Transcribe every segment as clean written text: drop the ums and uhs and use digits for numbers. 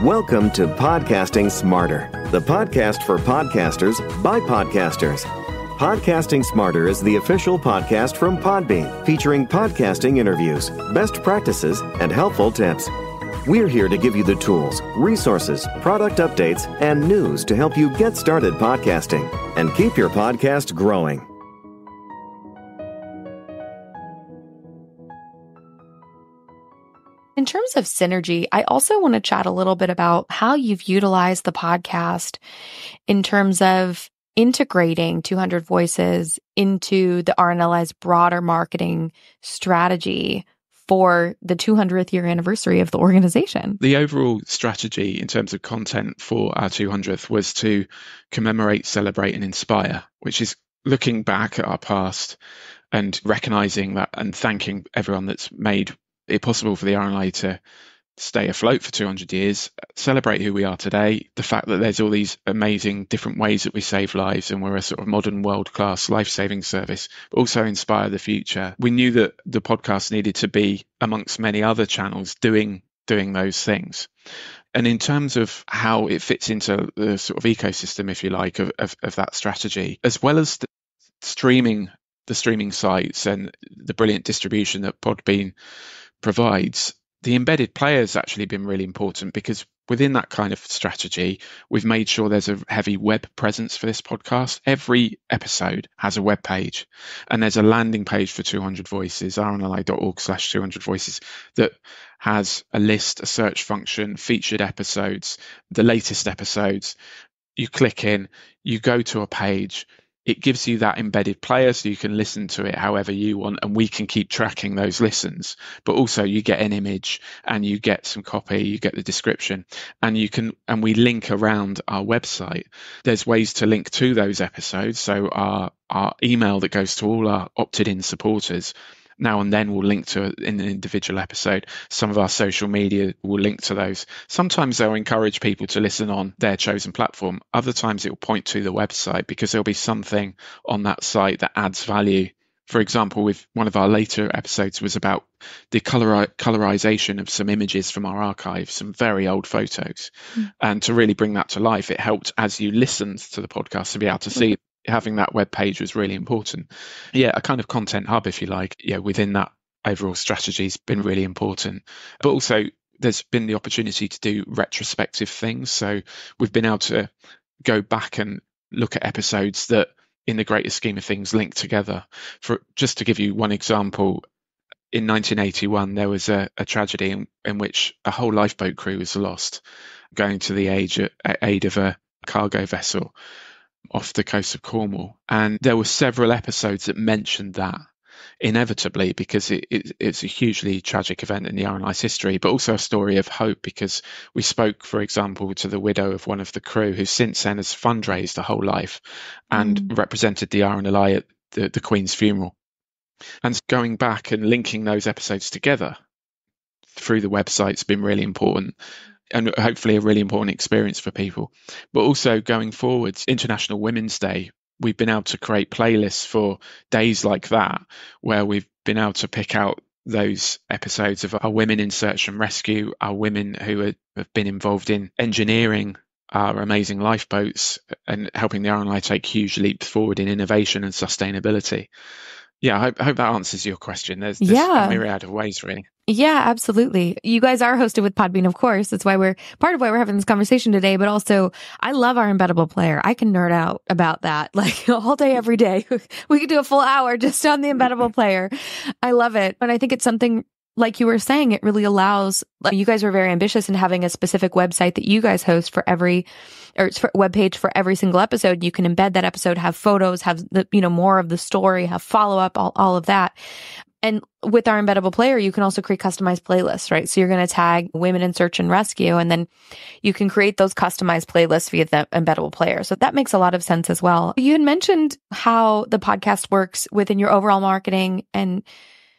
Welcome to Podcasting Smarter, the podcast for podcasters by podcasters. Podcasting Smarter is the official podcast from Podbean, featuring podcasting interviews, best practices, and helpful tips. We're here to give you the tools, resources, product updates, and news to help you get started podcasting and keep your podcast growing. In terms of synergy, I also want to chat a little bit about how you've utilized the podcast in terms of integrating 200 Voices into the RNLI's broader marketing strategy for the 200th year anniversary of the organization. The overall strategy in terms of content for our 200th was to commemorate, celebrate, and inspire, which is looking back at our past and recognizing that and thanking everyone that's made it possible for the RNLI to stay afloat for 200 years, celebrate who we are today, the fact that there's all these amazing different ways that we save lives and we're a sort of modern world-class life-saving service, but also inspire the future. We knew that the podcast needed to be amongst many other channels doing those things. And in terms of how it fits into the sort of ecosystem, if you like, of that strategy, as well as the streaming sites and the brilliant distribution that Podbean provides, the embedded player has actually been really important, because within that kind of strategy, we've made sure there's a heavy web presence for this podcast. Every episode has a web page, and there's a landing page for 200 Voices, rnli.org/200 Voices, that has a list, a search function, featured episodes, the latest episodes. You click in, you go to a page. It gives you that embedded player so you can listen to it however you want, and we can keep tracking those listens. But also you get an image and you get some copy, you get the description, and we link around our website. There's ways to link to those episodes. So our email that goes to all our opted-in supporters now and then will link to an individual episode. Some of our social media will link to those. Sometimes they'll encourage people to listen on their chosen platform. Other times it will point to the website, because there'll be something on that site that adds value. For example, with one of our later episodes was about the colorization of some images from our archive, some very old photos. And to really bring that to life, it helped as you listened to the podcast to be able to see having that web page was really important. Yeah, a kind of content hub, if you like, within that overall strategy has been really important. But also there's been the opportunity to do retrospective things. So we've been able to go back and look at episodes that in the greater scheme of things link together. For just to give you one example, in 1981, there was a tragedy in which a whole lifeboat crew was lost, going to the aid of a cargo vessel off the coast of Cornwall. And there were several episodes that mentioned that inevitably, because it's a hugely tragic event in the RNLI's history, but also a story of hope, because we spoke, for example, to the widow of one of the crew who since then has fundraised a whole life and represented the RNLI at the Queen's funeral. And going back and linking those episodes together through the website's been really important, and hopefully a really important experience for people. But also going forwards, International Women's Day, we've been able to create playlists for days like that, where we've been able to pick out those episodes of our women in search and rescue, our women who have been involved in engineering our amazing lifeboats and helping the RNLI take huge leaps forward in innovation and sustainability. Yeah, I hope that answers your question. There's a myriad of ways, really. Yeah, absolutely. You guys are hosted with Podbean, of course. That's why we're having this conversation today. But also, I love our embeddable player. I can nerd out about that like all day, every day. We could do a full hour just on the embeddable player. I love it. And I think it's something, like you were saying, it really allows, like, you guys are very ambitious in having a specific website that you guys host for webpage for every single episode. You can embed that episode, have photos, have the, more of the story, have follow up, all of that. And with our embeddable player, you can also create customized playlists, right? So you're going to tag women in search and rescue, and then you can create those customized playlists via the embeddable player. So that makes a lot of sense as well. You had mentioned how the podcast works within your overall marketing and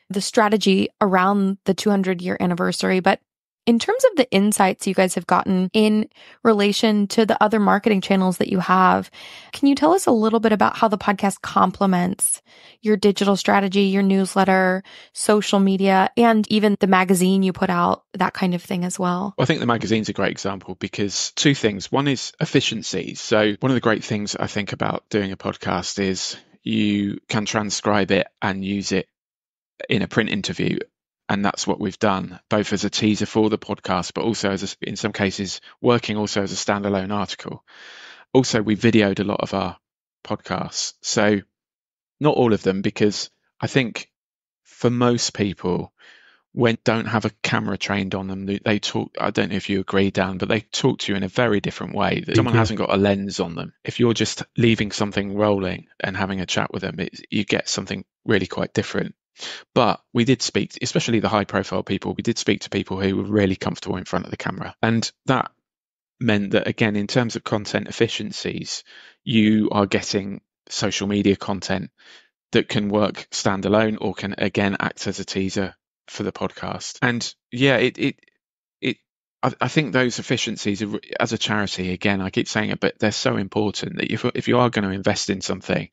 the strategy around the 200-year anniversary, but In terms of the insights you guys have gotten in relation to the other marketing channels that you have, can you tell us a little bit about how the podcast complements your digital strategy, your newsletter, social media, and even the magazine you put out, that kind of thing as well? I think the magazine's a great example because two things. One is efficiency. So one of the great things I think about doing a podcast is you can transcribe it and use it in a print interview. And that's what we've done, both as a teaser for the podcast, but also in some cases, working also as a standalone article. Also, we videoed a lot of our podcasts. So not all of them, because I think for most people, when don't have a camera trained on them, they talk, I don't know if you agree, Dan, but they talk to you in a very different way. Someone hasn't got a lens on them. If you're just leaving something rolling and having a chat with them, you get something really quite different. But we did speak, especially the high profile people, we did speak to people who were really comfortable in front of the camera. And that meant that, again, in terms of content efficiencies, you are getting social media content that can work standalone or can, again, act as a teaser for the podcast. And yeah, I think those efficiencies as a charity, again, I keep saying it, but they're so important that if you are going to invest in something,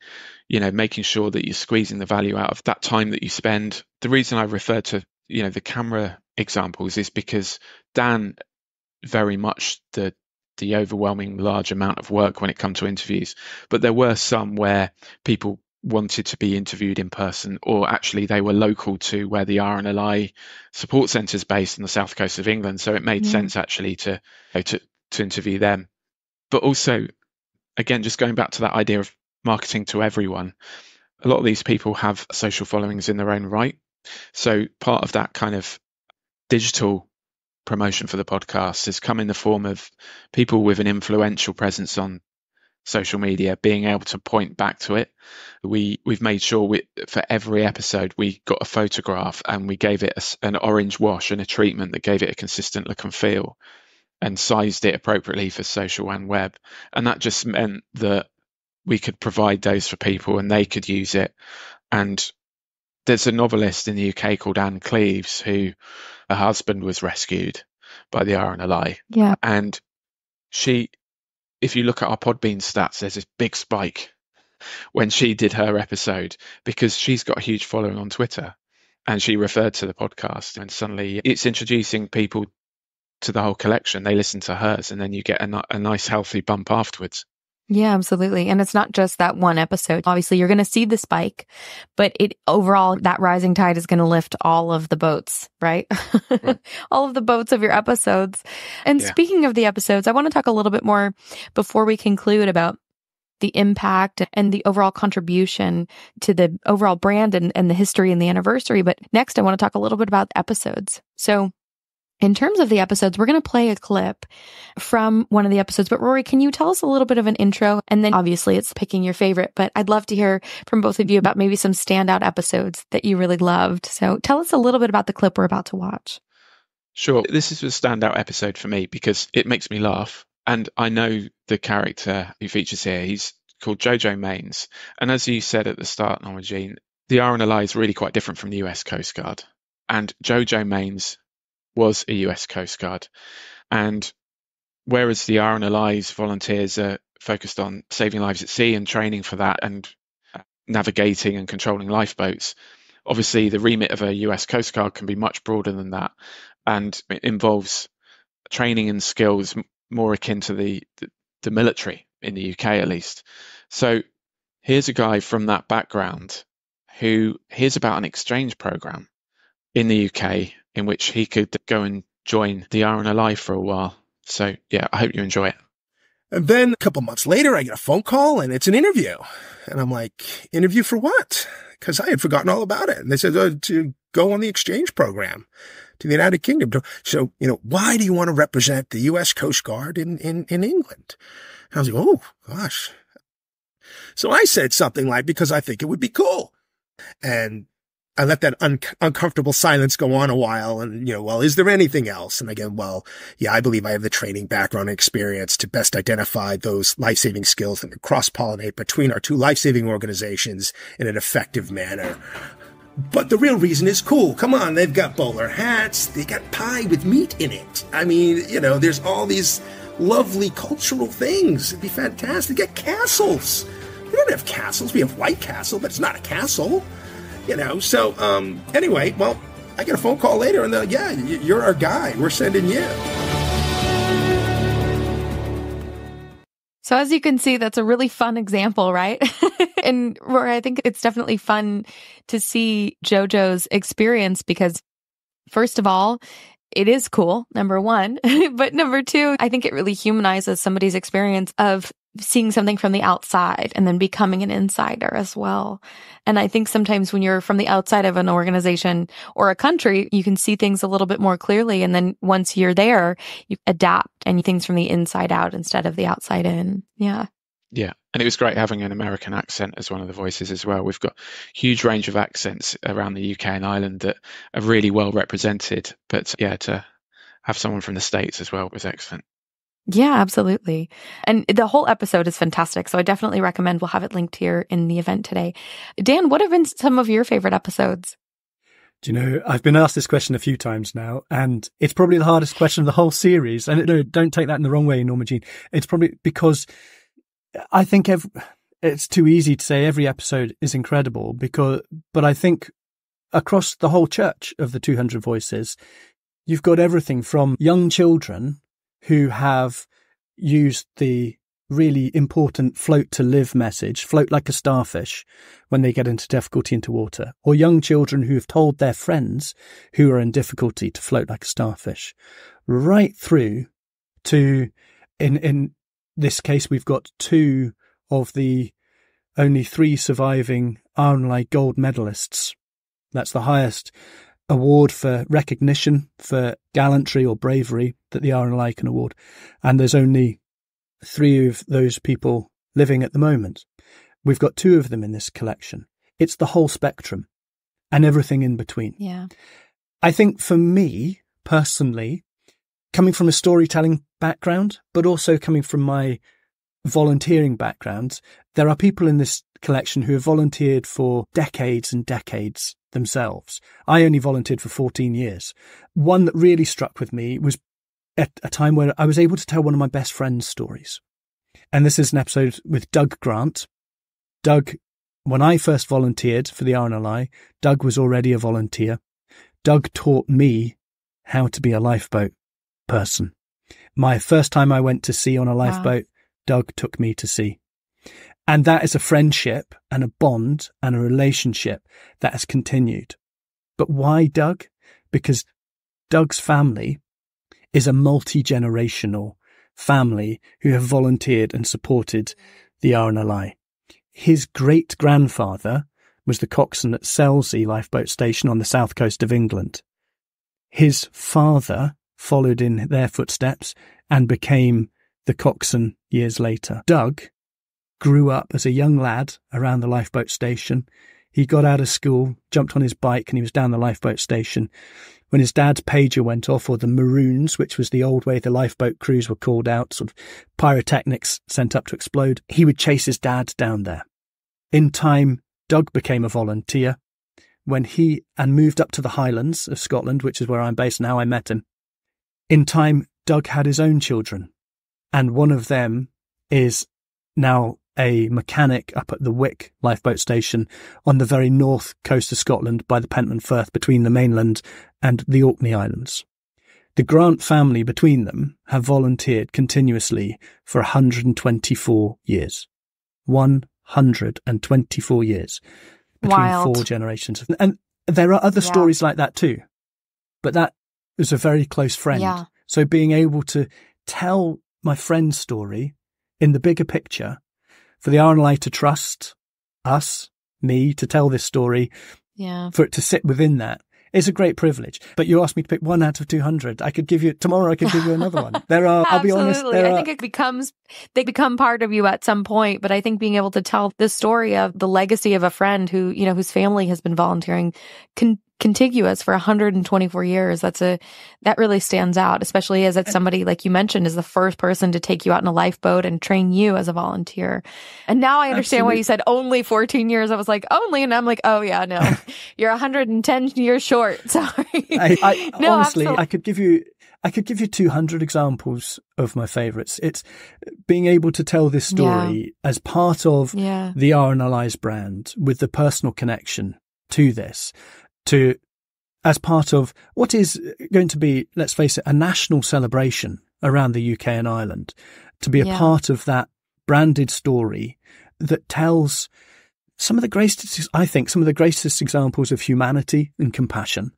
making sure that you're squeezing the value out of that time that you spend. The reason I refer to, the camera examples is because Dan, very much the overwhelming large amount of work when it comes to interviews, but there were some where people wanted to be interviewed in person, or actually they were local to where the RNLI support centre is based on the south coast of England, so it made sense actually to interview them. But also, again, just going back to that idea of marketing to everyone, a lot of these people have social followings in their own right, so part of that kind of digital promotion for the podcast has come in the form of people with an influential presence on social media being able to point back to it. We've made sure for every episode we got a photograph and we gave it an orange wash and a treatment that gave it a consistent look and feel, and sized it appropriately for social and web. And that just meant that we could provide those for people and they could use it. And there's a novelist in the UK called Anne Cleeves who her husband was rescued by the RNLI. Yeah. And if you look at our Podbean stats, there's this big spike when she did her episode because she's got a huge following on Twitter and she referred to the podcast, and suddenly it's introducing people to the whole collection. They listen to hers and then you get a nice healthy bump afterwards. Yeah, absolutely. And it's not just that one episode. Obviously, you're going to see the spike, but overall, that rising tide is going to lift all of the boats, right? Right. All of the boats of your episodes. And speaking of the episodes, I want to talk a little bit more before we conclude about the impact and the overall contribution to the overall brand and the history and the anniversary. But next, I want to talk a little bit about episodes. So in terms of the episodes, we're going to play a clip from one of the episodes. But Rory, can you tell us a little bit of an intro? And then obviously it's picking your favorite, but I'd love to hear from both of you about maybe some standout episodes that you really loved. So tell us a little bit about the clip we're about to watch. Sure. This is a standout episode for me because it makes me laugh. And I know the character who features here. He's called Jojo Mains. And as you said at the start, Norma Jean, the RNLI is really quite different from the US Coast Guard. And Jojo Mains was a US Coast Guard. And whereas the RNLI's volunteers are focused on saving lives at sea and training for that and navigating and controlling lifeboats, obviously the remit of a US Coast Guard can be much broader than that. And it involves training and skills more akin to the military in the UK, at least. So here's a guy from that background who hears about an exchange program in the UK in which he could go and join the RNLI for a while. So, yeah, I hope you enjoy it. And then a couple months later, I get a phone call and it's an interview. And I'm like, interview for what? Because I had forgotten all about it. And they said, to go on the exchange program to the United Kingdom. So, why do you want to represent the U.S. Coast Guard in England? And I was like, oh, gosh. So I said something like, because I think it would be cool. And I let that uncomfortable silence go on a while and, well, is there anything else? And again, well, yeah, I believe I have the training background and experience to best identify those life-saving skills that cross-pollinate between our two life-saving organizations in an effective manner. But the real reason is cool. Come on, they've got bowler hats. They got pie with meat in it. I mean, there's all these lovely cultural things. It'd be fantastic. They got castles. We don't have castles. We have White Castle, but it's not a castle. So anyway, well, I get a phone call later, and they're like, yeah, you're our guy. We're sending you. So as you can see, that's a really fun example, right? And Rory, I think it's definitely fun to see JoJo's experience because, first of all, it is cool, number one. But number two, I think it really humanizes somebody's experience of seeing something from the outside and then becoming an insider as well. And I think sometimes when you're from the outside of an organization or a country, you can see things a little bit more clearly. And then once you're there, you adapt and things from the inside out instead of the outside in. Yeah. Yeah. And it was great having an American accent as one of the voices as well. We've got a huge range of accents around the UK and Ireland that are really well represented. But yeah, to have someone from the States as well was excellent. Yeah, absolutely. And the whole episode is fantastic. So I definitely recommend. We'll have it linked here in the event today. Dan, what have been some of your favorite episodes? Do you know, I've been asked this question a few times now, and it's probably the hardest question of the whole series. And no, don't take that in the wrong way, Norma Jean. It's probably because I think it's too easy to say every episode is incredible but I think across the whole church of the 200 Voices, you've got everything from young children who have used the really important float to live message, float like a starfish when they get into difficulty into water, or young children who have told their friends who are in difficulty to float like a starfish, right through to, in this case, we've got 2 of the only 3 surviving RNLI gold medalists. That's the highest award for recognition for gallantry or bravery that the RNLI can award. And there's only 3 of those people living at the moment. We've got 2 of them in this collection. It's the whole spectrum and everything in between. Yeah. I think for me, personally, coming from a storytelling background, but also coming from my volunteering background, there are people in this collection who have volunteered for decades and decades themselves. I only volunteered for 14 years. One that really struck with me was at a time where I was able to tell one of my best friend's stories. And this is an episode with Doug Grant. Doug, when I first volunteered for the RNLI, Doug was already a volunteer. Doug taught me how to be a lifeboat person. My first time I went to sea on a lifeboat, wow. Doug took me to sea. And that is a friendship and a bond and a relationship that has continued. But why Doug? Because Doug's family is a multi-generational family who have volunteered and supported the RNLI. His great-grandfather was the coxswain at Selsey Lifeboat Station on the south coast of England. His father followed in their footsteps and became the coxswain years later. Doug grew up as a young lad around the lifeboat station. He got out of school, jumped on his bike, and he was down the lifeboat station. When his dad's pager went off, or the maroons, which was the old way the lifeboat crews were called out, sort of pyrotechnics sent up to explode, he would chase his dad down there. In time, Doug became a volunteer and moved up to the Highlands of Scotland, which is where I'm based and how I met him. In time, Doug had his own children, and one of them is now a mechanic up at the Wick lifeboat station on the very north coast of Scotland by the Pentland Firth between the mainland and the Orkney Islands. The Grant family between them have volunteered continuously for 124 years. 124 years between Wild. 4 generations. And there are other stories like that too. But that was a very close friend. Yeah. So being able to tell my friend's story in the bigger picture, for the RNLI to trust us, me, to tell this story, for it to sit within that, is a great privilege. But you asked me to pick 1 out of 200. Tomorrow I could give you another one. There are, I'll be honest. I think they become part of you at some point, but I think being able to tell the story of the legacy of a friend who, whose family has been volunteering can contiguous for 124 years. That really stands out, especially as it's somebody, like you mentioned, is the first person to take you out in a lifeboat and train you as a volunteer. And now I understand why you said only 14 years. I was like, only, and I'm like, oh yeah, no, you're 110 years short. Sorry. No, honestly, absolutely. I could give you 200 examples of my favorites. It's being able to tell this story as part of the RNLI's brand, with the personal connection to this, as part of what is going to be, let's face it, a national celebration around the UK and Ireland, to be a part of that branded story that tells some of the greatest examples of humanity and compassion,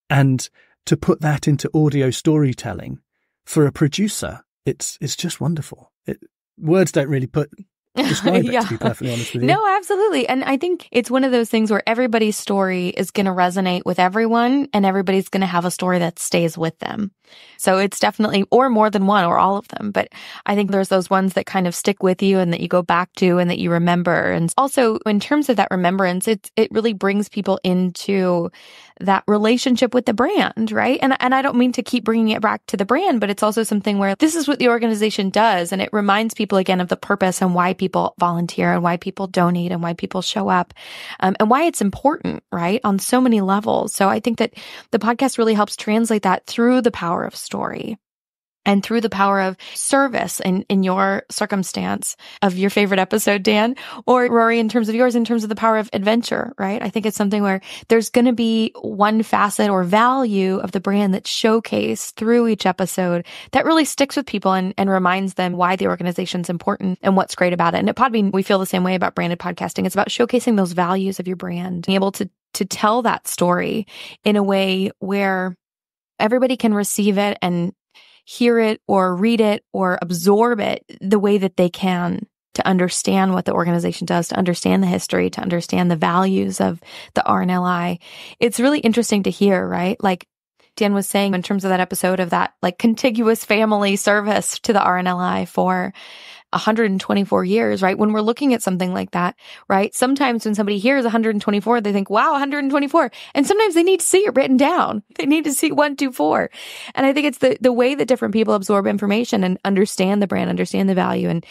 and to put that into audio storytelling for a producer, it's just wonderful. Words don't really describe it, to be perfectly honest with you. No, absolutely. And I think it's one of those things where everybody's story is going to resonate with everyone, and everybody's going to have a story that stays with them. So it's definitely, or more than one, or all of them. But I think there's those ones that kind of stick with you and that you go back to and that you remember. And also, in terms of that remembrance, it really brings people into that relationship with the brand, right? And I don't mean to keep bringing it back to the brand, but it's also something where this is what the organization does. And it reminds people again of the purpose and why people volunteer and why people donate and why people show up, and why it's important, right? On so many levels. So I think that the podcast really helps translate that through the power of story and through the power of service in your circumstance of your favorite episode, Dan, or Rory, in terms of yours, in terms of the power of adventure, right? I think it's something where there's going to be one facet or value of the brand that's showcased through each episode that really sticks with people and reminds them why the organization's important and what's great about it. And at Podbean, we feel the same way about branded podcasting. It's about showcasing those values of your brand, being able to tell that story in a way where everybody can receive it and hear it or read it or absorb it the way that they can, to understand what the organization does, to understand the history, to understand the values of the RNLI. It's really interesting to hear, right? Like Dan was saying, in terms of that episode of that like contiguous family service to the RNLI for 124 years, right? When we're looking at something like that, right? Sometimes when somebody hears 124, they think, wow, 124. And sometimes they need to see it written down. They need to see 124. And I think it's the way that different people absorb information and understand the brand, understand the value. And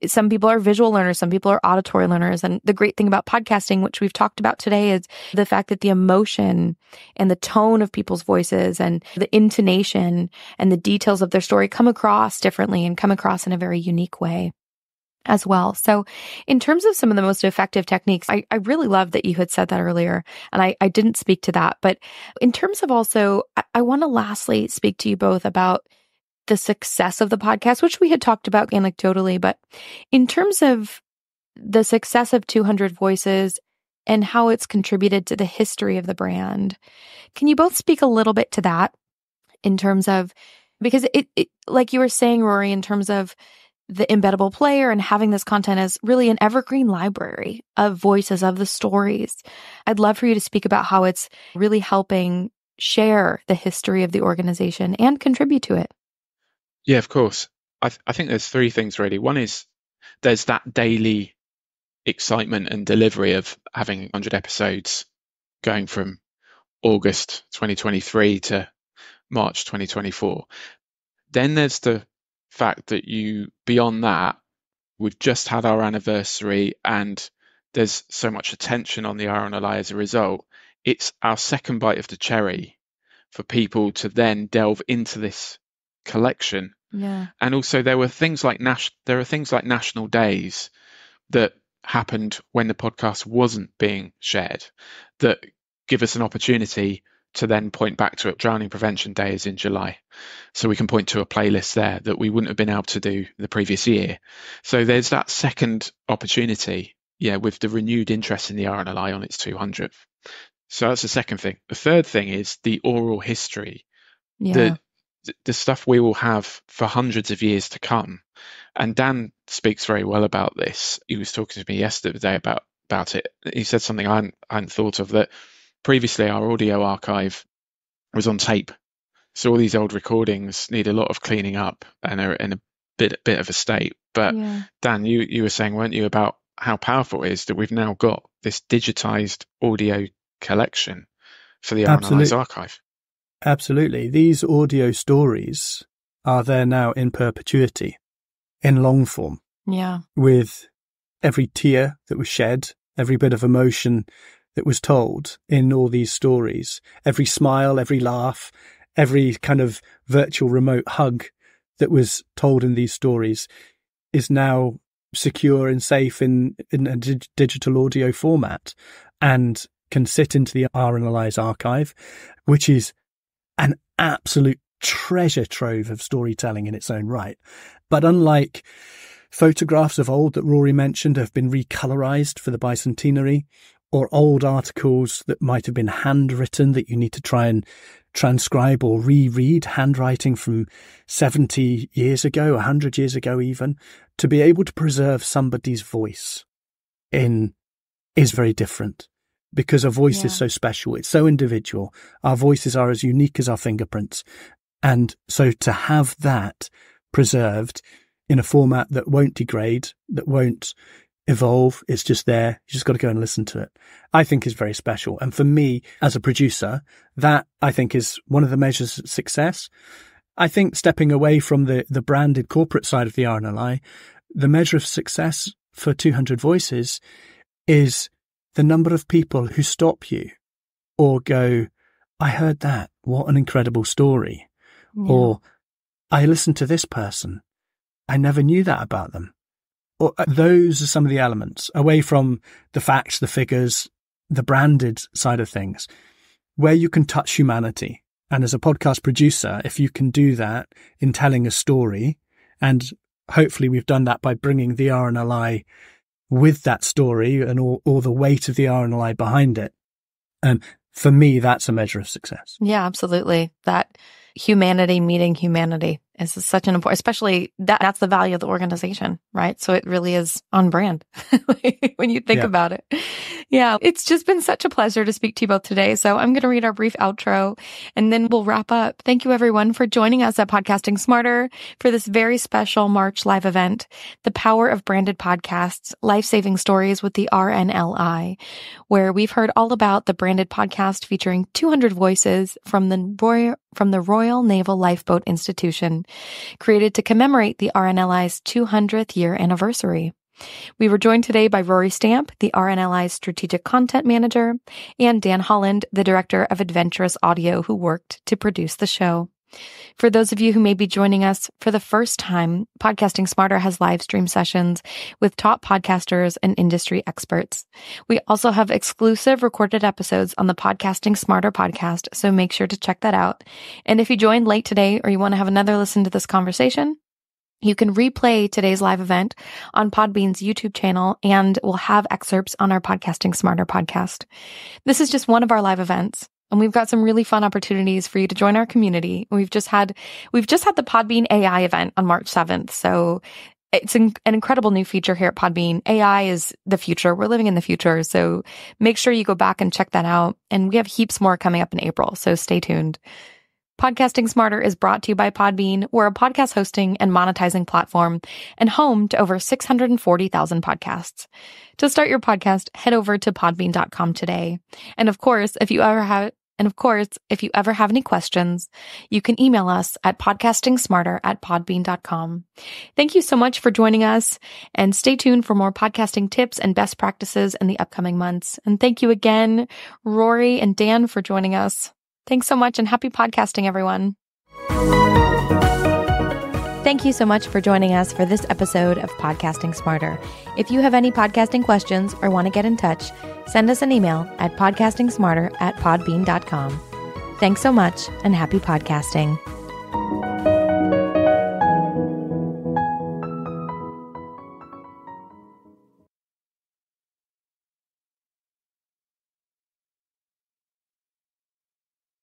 some people are visual learners, some people are auditory learners. And the great thing about podcasting, which we've talked about today, is the fact that the emotion and the tone of people's voices and the intonation and the details of their story come across differently and come across in a very unique way as well. So in terms of some of the most effective techniques, I really love that you had said that earlier, and I didn't speak to that. But in terms of also, I want to lastly speak to you both about the success of the podcast, which we had talked about anecdotally, but in terms of the success of 200 Voices and how it's contributed to the history of the brand, can you both speak a little bit to that in terms of, because it like you were saying, Rory, in terms of the embeddable player and having this content as really an evergreen library of voices, of the stories. I'd love for you to speak about how it's really helping share the history of the organization and contribute to it. Yeah, of course. I think there's three things really. One is there's that daily excitement and delivery of having 100 episodes going from August 2023 to March 2024. Then there's the fact that beyond that, we've just had our anniversary and there's so much attention on the RNLI as a result. It's our second bite of the cherry for people to then delve into this collection. Yeah. And also there are things like national days that happened when the podcast wasn't being shared that give us an opportunity to then point back to it. Drowning Prevention Day is in July. So we can point to a playlist there that we wouldn't have been able to do the previous year. So there's that second opportunity, with the renewed interest in the RNLI on its 200th. So that's the second thing. The third thing is the oral history, the stuff we will have for hundreds of years to come. And Dan speaks very well about this. He was talking to me yesterday about it. He said something I hadn't thought of, that previously our audio archive was on tape. So all these old recordings need a lot of cleaning up and are in a bit of a state. But Dan, you were saying, weren't you, about how powerful it is that we've now got this digitized audio collection for the RNLI's archive. Absolutely. These audio stories are there now in perpetuity, in long form. Yeah. With every tear that was shed, every bit of emotion that was told in all these stories, every smile, every laugh, every kind of virtual remote hug that was told in these stories is now secure and safe in a digital audio format and can sit into the RNLI's archive, which is an absolute treasure trove of storytelling in its own right. But unlike photographs of old that Rory mentioned have been recolorized for the bicentenary, or old articles that might have been handwritten that you need to try and transcribe or reread, handwriting from 70 years ago, 100 years ago even, to be able to preserve somebody's voice is very different, because a voice is so special. It's so individual. Our voices are as unique as our fingerprints. And so to have that preserved in a format that won't degrade, that won't evolve, it's just there. You just got to go and listen to it. I think is very special. And for me, as a producer, that I think is one of the measures of success. I think stepping away from the branded corporate side of the RNLI, the measure of success for 200 Voices is the number of people who stop you or go, I heard that. What an incredible story. Yeah. Or I listened to this person. I never knew that about them. Or those are some of the elements away from the facts, the figures, the branded side of things, where you can touch humanity. And as a podcast producer, if you can do that in telling a story, and hopefully we've done that by bringing the RNLI with that story and all the weight of the RNLI behind it. For me, that's a measure of success. Yeah, absolutely. That humanity meeting humanity is such an important, especially that's the value of the organization, right? So it really is on brand when you think about it. Yeah, it's just been such a pleasure to speak to you both today. So I'm going to read our brief outro and then we'll wrap up. Thank you everyone for joining us at Podcasting Smarter for this very special March live event, The Power of Branded Podcasts, Life-Saving Stories with the RNLI, where we've heard all about the branded podcast featuring 200 voices from the Royal Naval Lifeboat Institution, created to commemorate the RNLI's 200th year anniversary. We were joined today by Rory Stamp, the RNLI's Strategic Content Manager, and Dan Holland, the Director of Adventurous Audio, who worked to produce the show. For those of you who may be joining us for the first time, Podcasting Smarter has live stream sessions with top podcasters and industry experts. We also have exclusive recorded episodes on the Podcasting Smarter podcast, so make sure to check that out. And if you joined late today or you want to have another listen to this conversation, you can replay today's live event on Podbean's YouTube channel, and we'll have excerpts on our Podcasting Smarter podcast. This is just one of our live events, and we've got some really fun opportunities for you to join our community. We've just had the Podbean AI event on March 7th. So it's an incredible new feature here at Podbean. AI is the future. We're living in the future. So make sure you go back and check that out. And we have heaps more coming up in April. So stay tuned. Podcasting Smarter is brought to you by Podbean. We're a podcast hosting and monetizing platform and home to over 640,000 podcasts. To start your podcast, head over to podbean.com today. And of course, if you ever have any questions, you can email us at podcastingsmarter@podbean.com. Thank you so much for joining us, and stay tuned for more podcasting tips and best practices in the upcoming months. And thank you again, Rory and Dan, for joining us. Thanks so much, and happy podcasting, everyone. Thank you so much for joining us for this episode of Podcasting Smarter. If you have any podcasting questions or want to get in touch, send us an email at podcastingsmarter@podbean.com. Thanks so much, and happy podcasting.